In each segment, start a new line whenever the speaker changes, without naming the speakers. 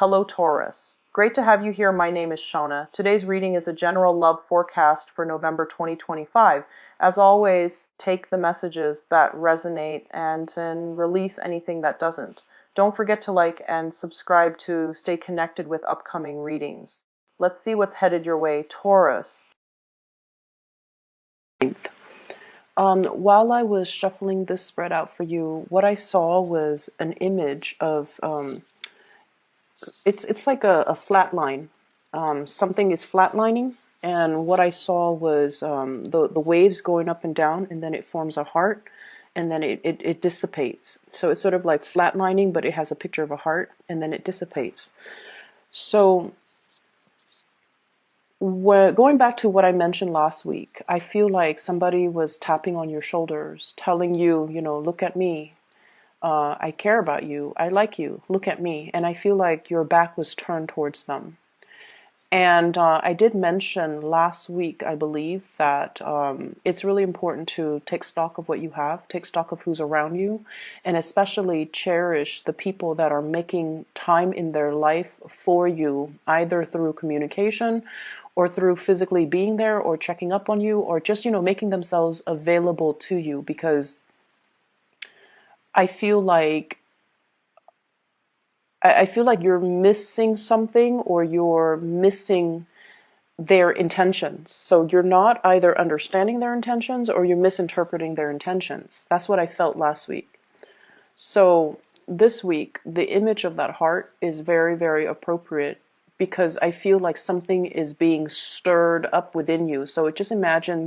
Hello, Taurus. Great to have you here. My name is Shona. Today's reading is a general love forecast for November 2025. As always, take the messages that resonate and release anything that doesn't. Don't forget to like and subscribe to stay connected with upcoming readings. Let's see what's headed your way, Taurus. While I was shuffling this spread out for you, what I saw was an image of it's like a flat line. Something is flatlining, and what I saw was the waves going up and down, and then it forms a heart, and then it dissipates. So it's sort of like flatlining, but it has a picture of a heart, and then it dissipates. So going back to what I mentioned last week, I feel like somebody was tapping on your shoulders, telling you, look at me. I care about you. I like you. Look at me. And I feel like your back was turned towards them. And I did mention last week, I believe, that it's really important to take stock of what you have, take stock of who's around you, and especially cherish the people that are making time in their life for you, either through communication or through physically being there or checking up on you or just, making themselves available to you, because I feel like you're missing something, or you're missing their intentions. So you're not either understanding their intentions or you're misinterpreting their intentions. That's what I felt last week. So this week, the image of that heart is very, very appropriate, because I feel like something is being stirred up within you. So just imagine,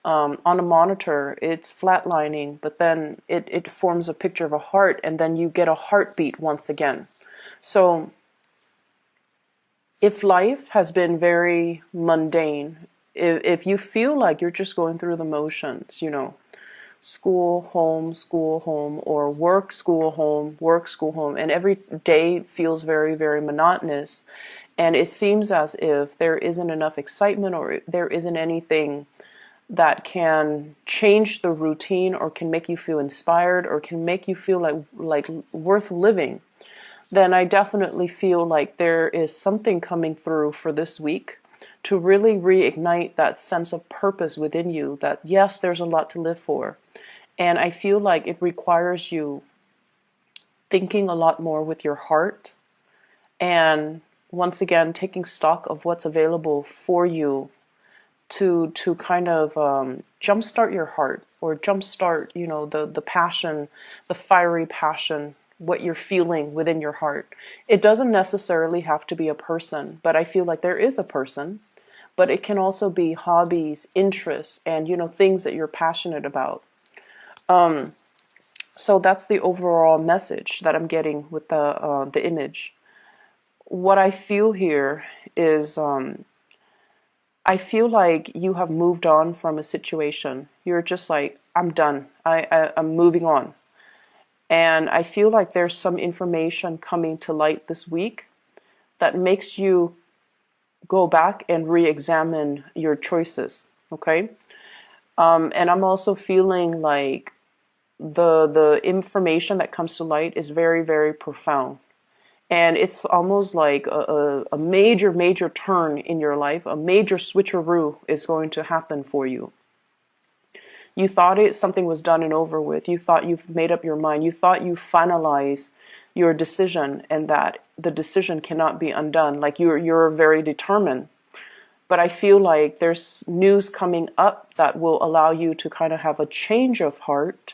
on a monitor, it's flatlining, but then it forms a picture of a heart, and then you get a heartbeat once again. So if life has been very mundane, if you feel like you're just going through the motions, school, home, or work, school, home, and every day feels very, very monotonous, and it seems as if there isn't enough excitement, or there isn't anything that can change the routine, or can make you feel inspired, or can make you feel like worth living, then I definitely feel like there is something coming through for this week to really reignite that sense of purpose within you, that yes, there's a lot to live for. And I feel like it requires you thinking a lot more with your heart, and once again taking stock of what's available for you to kind of jumpstart your heart, or jumpstart, the passion, the fiery passion, what you're feeling within your heart. It doesn't necessarily have to be a person, but I feel like there is a person, but it can also be hobbies, interests, and, things that you're passionate about. So that's the overall message that I'm getting with the image. What I feel here is, I feel like you have moved on from a situation. You're just like, I'm done. I'm moving on. And I feel like there's some information coming to light this week that makes you go back and re-examine your choices. Okay? And I'm also feeling like the information that comes to light is very, very profound. And it's almost like a major, major turn in your life. A major switcheroo is going to happen for you. You thought something was done and over with. You thought you've made up your mind. You thought you finalized your decision, and that the decision cannot be undone. Like you're very determined. But I feel like there's news coming up that will allow you to kind of have a change of heart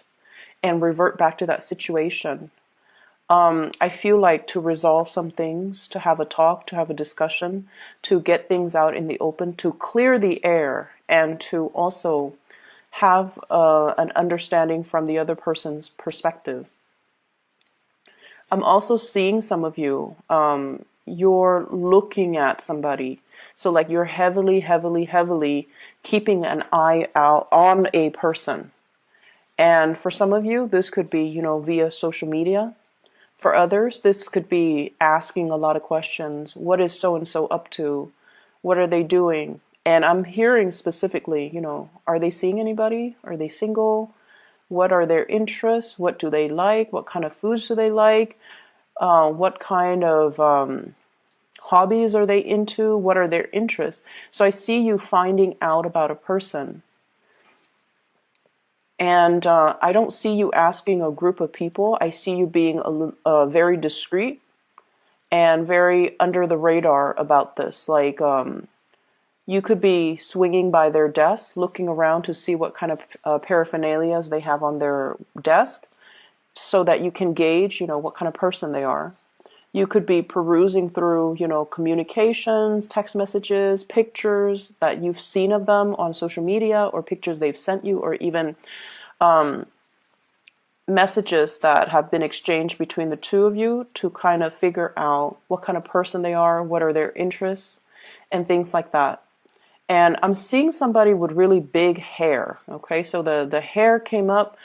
and revert back to that situation. I feel like to resolve some things, to have a talk, to have a discussion, to get things out in the open, to clear the air, and to also have an understanding from the other person's perspective. I'm also seeing some of you, you're looking at somebody. So like you're heavily, heavily, heavily keeping an eye out on a person. And for some of you, this could be, via social media. For others, this could be asking a lot of questions. What is so-and-so up to? What are they doing? And I'm hearing specifically, are they seeing anybody? Are they single? What are their interests? What do they like? What kind of foods do they like? What kind of hobbies are they into? What are their interests? So I see you finding out about a person. And I don't see you asking a group of people. I see you being very discreet and very under the radar about this. Like, you could be swinging by their desk, looking around to see what kind of paraphernalias they have on their desk, so that you can gauge, what kind of person they are. You could be perusing through, communications, text messages, pictures that you've seen of them on social media, or pictures they've sent you, or even messages that have been exchanged between the two of you, to kind of figure out what kind of person they are, what are their interests, and things like that. And I'm seeing somebody with really big hair. Okay, so the hair came up.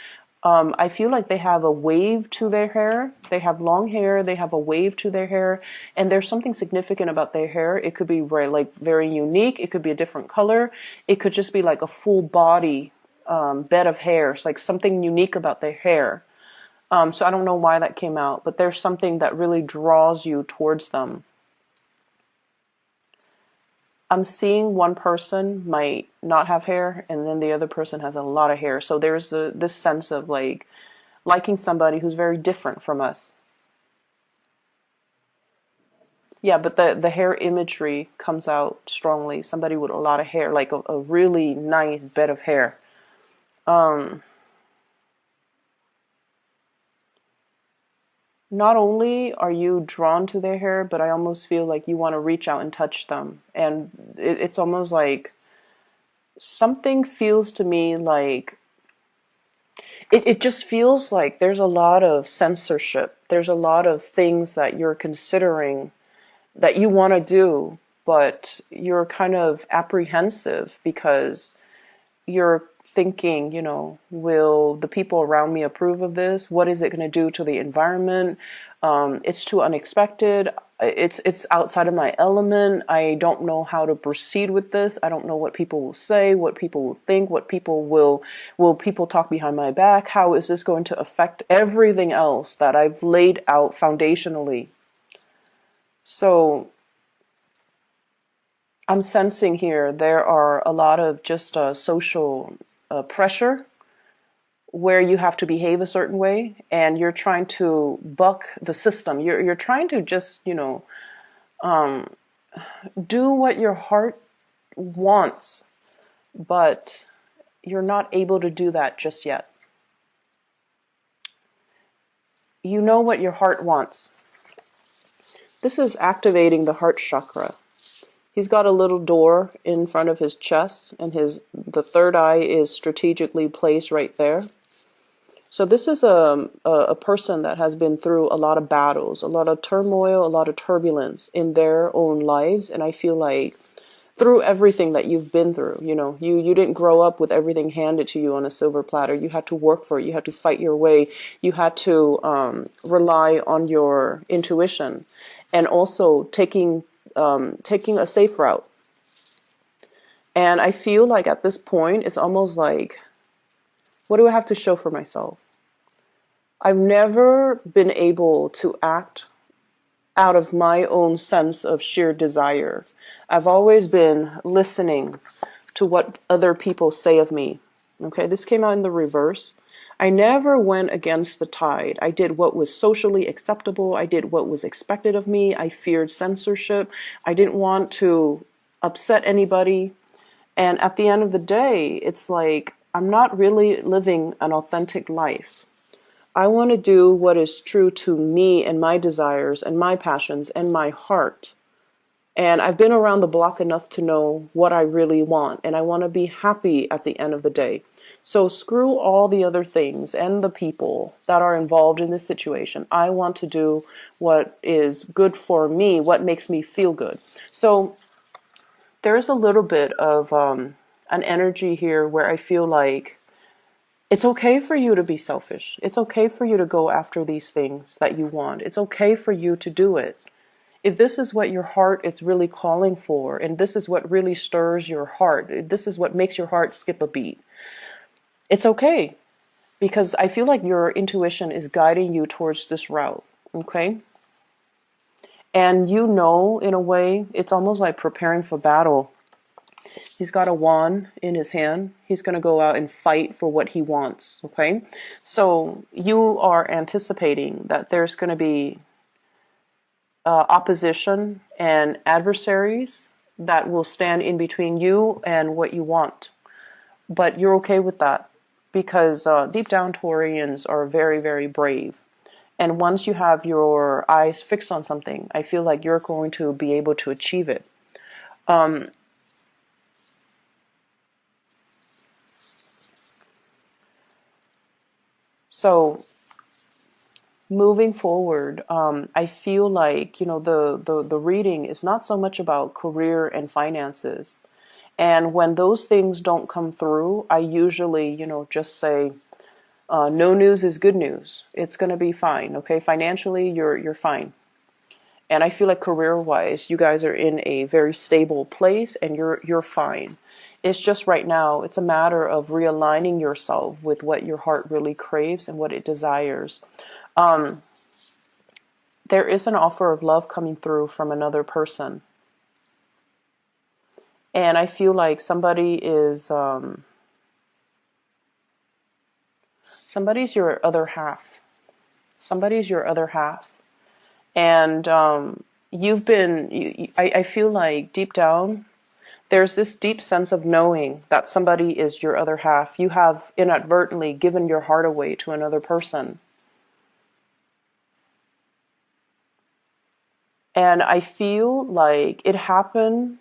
I feel like they have a wave to their hair. They have long hair. They have a wave to their hair, and there's something significant about their hair. It could be very unique. It could be a different color. It could just be like a full body bed of hair. It's like something unique about their hair. So I don't know why that came out, but there's something that really draws you towards them. I'm seeing one person might not have hair, and then the other person has a lot of hair. So there's this sense of like liking somebody who's very different from us. Yeah, but the hair imagery comes out strongly. Somebody with a lot of hair, like a really nice bed of hair. Um, Not only are you drawn to their hair, but I almost feel like you want to reach out and touch them. And it's almost like something feels to me like it just feels like there's a lot of censorship. There's a lot of things that you're considering that you want to do, but you're kind of apprehensive because you're thinking, will the people around me approve of this? What is it going to do to the environment? It's too unexpected. It's outside of my element. I don't know how to proceed with this. I don't know what people will say, what people will think, what people will people talk behind my back? How is this going to affect everything else that I've laid out foundationally? So I'm sensing here there are a lot of just social pressure where you have to behave a certain way, and you're trying to buck the system. You're trying to just um, do what your heart wants, but you're not able to do that just yet. You know what your heart wants. This is activating the heart chakra. He's got a little door in front of his chest, and the third eye is strategically placed right there. So this is a person that has been through a lot of battles, a lot of turmoil, a lot of turbulence in their own lives. And I feel like through everything that you've been through, you didn't grow up with everything handed to you on a silver platter. You had to work for it. You had to fight your way. You had to rely on your intuition, and also taking a safe route. And I feel like at this point, it's almost like, what do I have to show for myself? I've never been able to act out of my own sense of sheer desire. I've always been listening to what other people say of me. Okay, this came out in the reverse. I never went against the tide. I did what was socially acceptable. I did what was expected of me. I feared censorship. I didn't want to upset anybody. And at the end of the day, it's like I'm not really living an authentic life. I want to do what is true to me and my desires and my passions and my heart. And I've been around the block enough to know what I really want. And I want to be happy at the end of the day. So screw all the other things and the people that are involved in this situation. I want to do what is good for me, what makes me feel good. So there's a little bit of an energy here where I feel like it's okay for you to be selfish. It's okay for you to go after these things that you want. It's okay for you to do it. If this is what your heart is really calling for, and this is what really stirs your heart, this is what makes your heart skip a beat, it's okay. Because I feel like your intuition is guiding you towards this route. Okay? And you know, in a way, it's almost like preparing for battle. He's got a wand in his hand. He's going to go out and fight for what he wants. Okay. So you are anticipating that there's going to be opposition and adversaries that will stand in between you and what you want. But you're okay with that because deep down Taurians are very, very brave. And once you have your eyes fixed on something, I feel like you're going to be able to achieve it. So moving forward, I feel like, the reading is not so much about career and finances. And when those things don't come through, I usually, just say, no news is good news. It's going to be fine. Okay. Financially, you're fine. And I feel like career-wise, you guys are in a very stable place and you're fine. It's just right now, it's a matter of realigning yourself with what your heart really craves and what it desires. There is an offer of love coming through from another person. And I feel like somebody's your other half. Somebody's your other half. And I feel like deep down, there's this deep sense of knowing that somebody is your other half. You have inadvertently given your heart away to another person. And I feel like it happened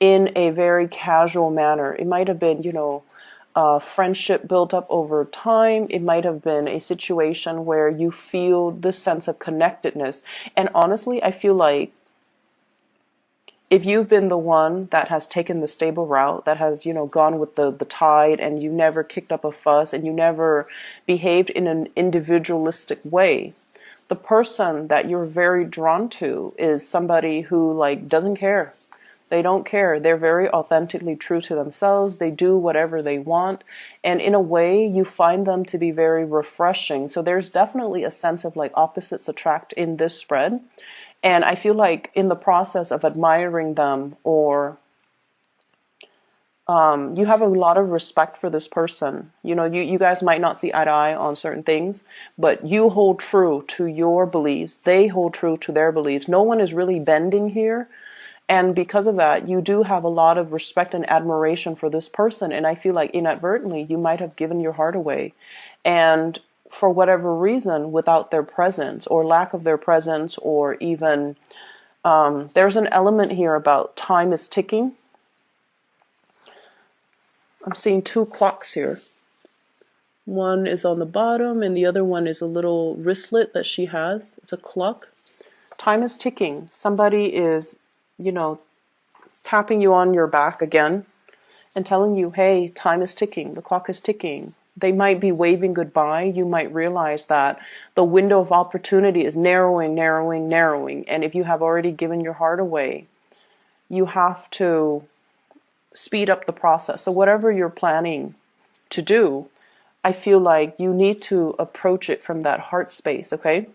in a very casual manner. It might have been, friendship built up over time. It might have been a situation where you feel this sense of connectedness. And honestly, I feel like if you've been the one that has taken the stable route, that has, gone with the tide, and you never kicked up a fuss and you never behaved in an individualistic way, the person that you're very drawn to is somebody who like doesn't care. They don't care. They're very authentically true to themselves. They do whatever they want. And in a way, you find them to be very refreshing. So there's definitely a sense of like opposites attract in this spread. And I feel like in the process of admiring them, or you have a lot of respect for this person. You guys might not see eye to eye on certain things, but you hold true to your beliefs. They hold true to their beliefs. No one is really bending here. And because of that, you do have a lot of respect and admiration for this person. And I feel like inadvertently, you might have given your heart away. And for whatever reason, without their presence or lack of their presence, or even there's an element here about time is ticking. I'm seeing two clocks here. One is on the bottom and the other one is a little wristlet that she has. It's a clock. Time is ticking. Somebody is, tapping you on your back again and telling you, hey, time is ticking. The clock is ticking. They might be waving goodbye. You might realize that the window of opportunity is narrowing, narrowing, narrowing. And if you have already given your heart away, you have to speed up the process. So whatever you're planning to do, I feel like you need to approach it from that heart space, okay?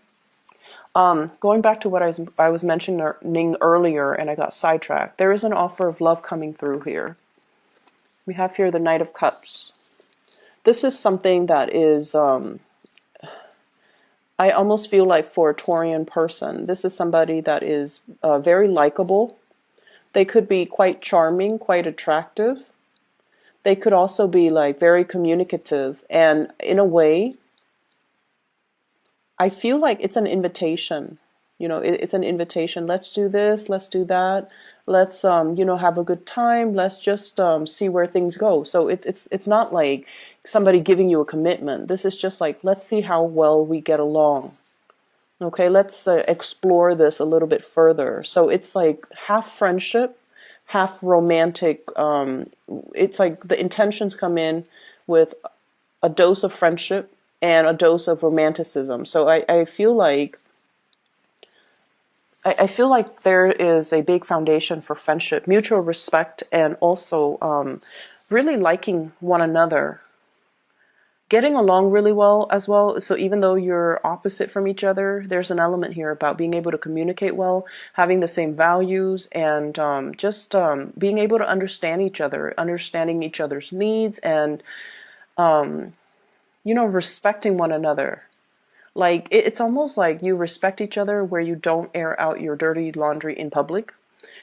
Going back to what I was mentioning earlier, and I got sidetracked, there is an offer of love coming through here. We have here the Knight of Cups. This is something that is, I almost feel like for a Taurian person, this is somebody that is very likable. They could be quite charming, quite attractive. They could also be like very communicative, and in a way, I feel like it's an invitation. It's an invitation. Let's do this. Let's do that. Let's, have a good time. Let's just see where things go. So it's not like somebody giving you a commitment. This is just like, let's see how well we get along. Okay, let's explore this a little bit further. So it's like half friendship, half romantic. It's like the intentions come in with a dose of friendship and a dose of romanticism. So I feel like there is a big foundation for friendship, mutual respect, and also really liking one another. getting along really well as well. So even though you're opposite from each other, there's an element here about being able to communicate well, having the same values, and just being able to understand each other, understanding each other's needs, and respecting one another. Like it's almost like you respect each other where you don't air out your dirty laundry in public.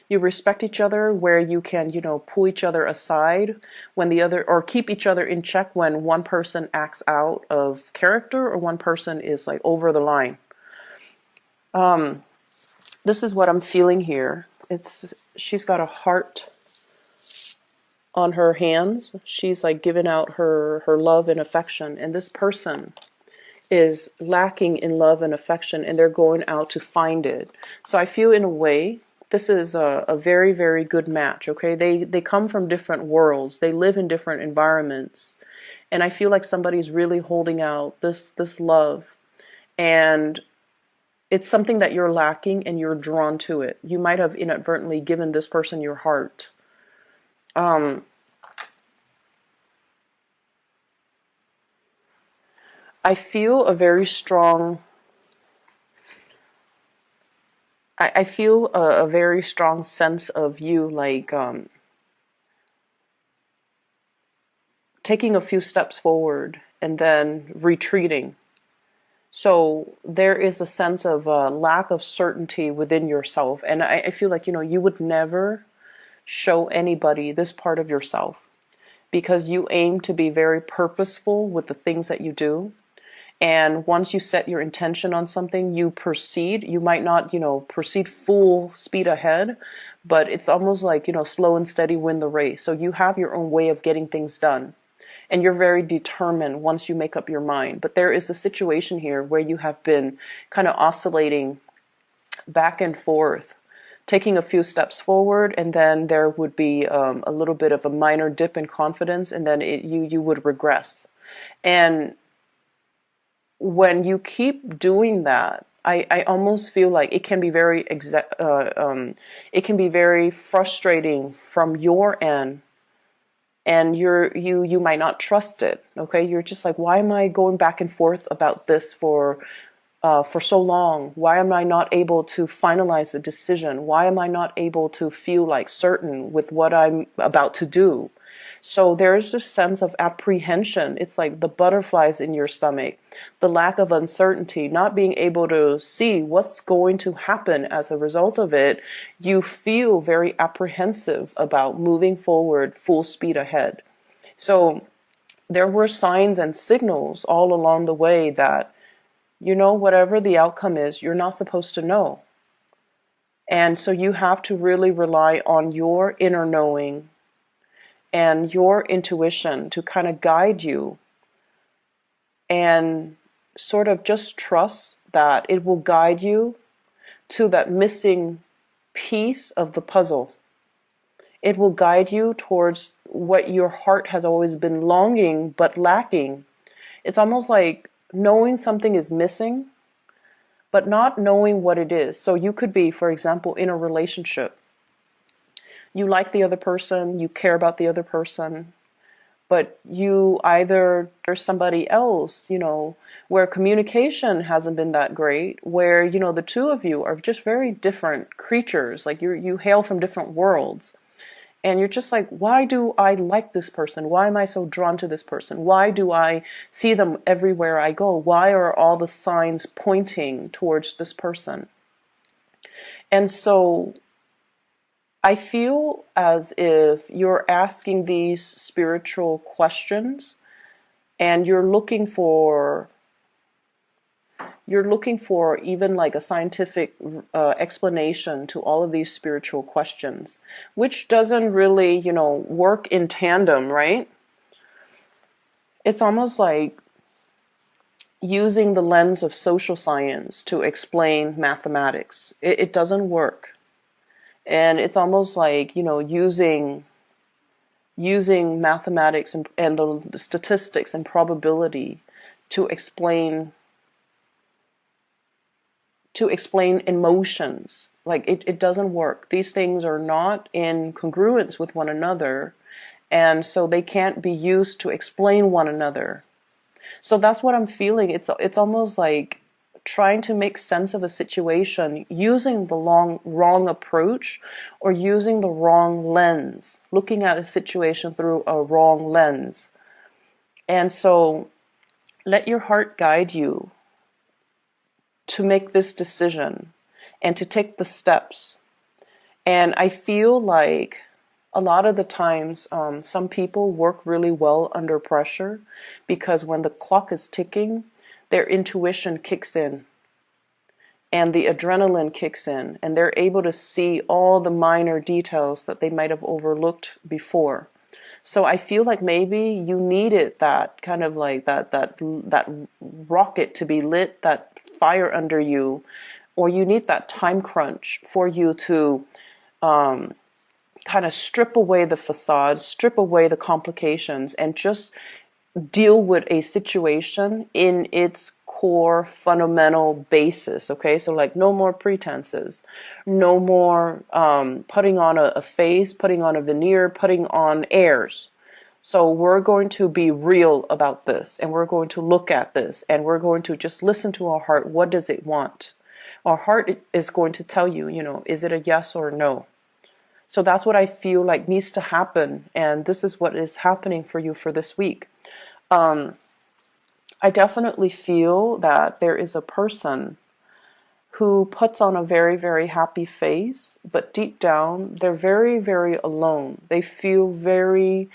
You respect each other where you can, pull each other aside when the other, or keep each other in check when one person acts out of character or one person is like over the line. This is what I'm feeling here. She's got a heart on her hands. She's like giving out her love and affection, and this person is lacking in love and affection, and they're going out to find it. So I feel in a way this is a very, very good match. Okay, they come from different worlds, they live in different environments, and I feel like somebody's really holding out this love, and it's something that you're lacking and you're drawn to it. You might have inadvertently given this person your heart. I feel a very strong I feel a very strong sense of you, like taking a few steps forward and then retreating. So there is a sense of lack of certainty within yourself. And I feel like, you would never show anybody this part of yourself because you aim to be very purposeful with the things that you do. And once you set your intention on something, you proceed. You might not, proceed full speed ahead, but it's almost like, slow and steady win the race. So you have your own way of getting things done. And you're very determined once you make up your mind. But there is a situation here where you have been kind of oscillating back and forth, taking a few steps forward, and then there would be a little bit of a minor dip in confidence, and then you would regress. And when you keep doing that, I almost feel like it can be very it can be very frustrating from your end, and you might not trust it. Okay, you're just like, why am I going back and forth about this for so long? Why am I not able to finalize a decision? Why am I not able to feel like certain with what I'm about to do? So there's this sense of apprehension. It's like the butterflies in your stomach, the lack of uncertainty, not being able to see what's going to happen as a result of it. You feel very apprehensive about moving forward full speed ahead. So there were signs and signals all along the way that, whatever the outcome is, you're not supposed to know. And so you have to really rely on your inner knowing and your intuition to kind of guide you, and sort of just trust that it will guide you to that missing piece of the puzzle. It will guide you towards what your heart has always been longing but lacking. It's almost like knowing something is missing, but not knowing what it is. So you could be, for example, in a relationship. You like the other person, you care about the other person, but you either there's somebody else, where communication hasn't been that great, where, the two of you are just very different creatures, like you hail from different worlds. And you're just like, why do I like this person? Why am I so drawn to this person? Why do I see them everywhere I go? Why are all the signs pointing towards this person? And so I feel as if you're asking these spiritual questions, and you're looking for even like a scientific explanation to all of these spiritual questions, which doesn't really, work in tandem, right? It's almost like using the lens of social science to explain mathematics. It doesn't work. And it's almost like, using mathematics and the statistics and probability to explain emotions. Like it doesn't work. These things are not in congruence with one another, and so they can't be used to explain one another. So that's what I'm feeling. It's almost like trying to make sense of a situation using the wrong approach, or using the wrong lens, looking at a situation through a wrong lens. And so let your heart guide you to make this decision and to take the steps. And I feel like a lot of the times, some people work really well under pressure, because when the clock is ticking, their intuition kicks in and the adrenaline kicks in, and they're able to see all the minor details that they might have overlooked before. So I feel like maybe you needed that kind of like that rocket to be lit, that fire under you, or you need that time crunch for you to kind of strip away the facade, strip away the complications, and just deal with a situation in its core fundamental basis. Okay, so like no more pretenses, no more putting on a face, putting on a veneer, putting on airs. So we're going to be real about this, and we're going to look at this, and we're going to just listen to our heart. What does it want? Our heart is going to tell you, is it a yes or no? So that's what I feel like needs to happen, and this is what is happening for you for this week. I definitely feel that there is a person who puts on a very, very happy face, but deep down, they're very, very alone. They feel very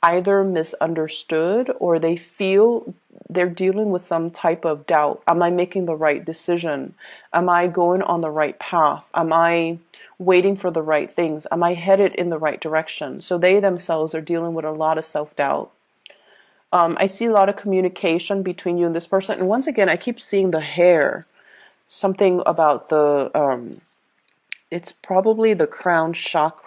either misunderstood, or they feel they're dealing with some type of doubt. Am I making the right decision? Am I going on the right path? Am I waiting for the right things? Am I headed in the right direction? So they themselves are dealing with a lot of self-doubt. I see a lot of communication between you and this person. And once again, I keep seeing the hair. Something about it's probably the crown chakra.